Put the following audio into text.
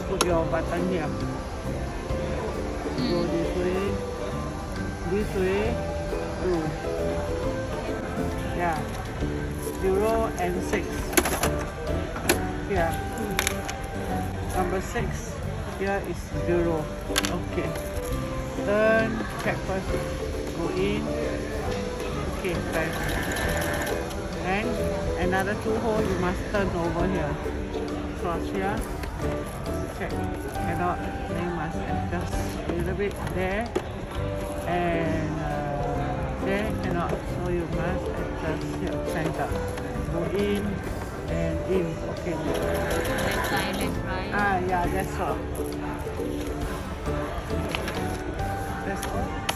put your button here. Go this way, 2. Yeah, 0 and 6. Here, number 6. Here is 0. Okay. Turn, check first. Go in. Okay, fine. And another 2 hole you must turn over here. Cross here. Check. Cannot. Then you must adjust a little bit there. And there cannot. So you must adjust here. Center. Go in and in. Okay. Left side, left right. Yeah, that's all. That's all.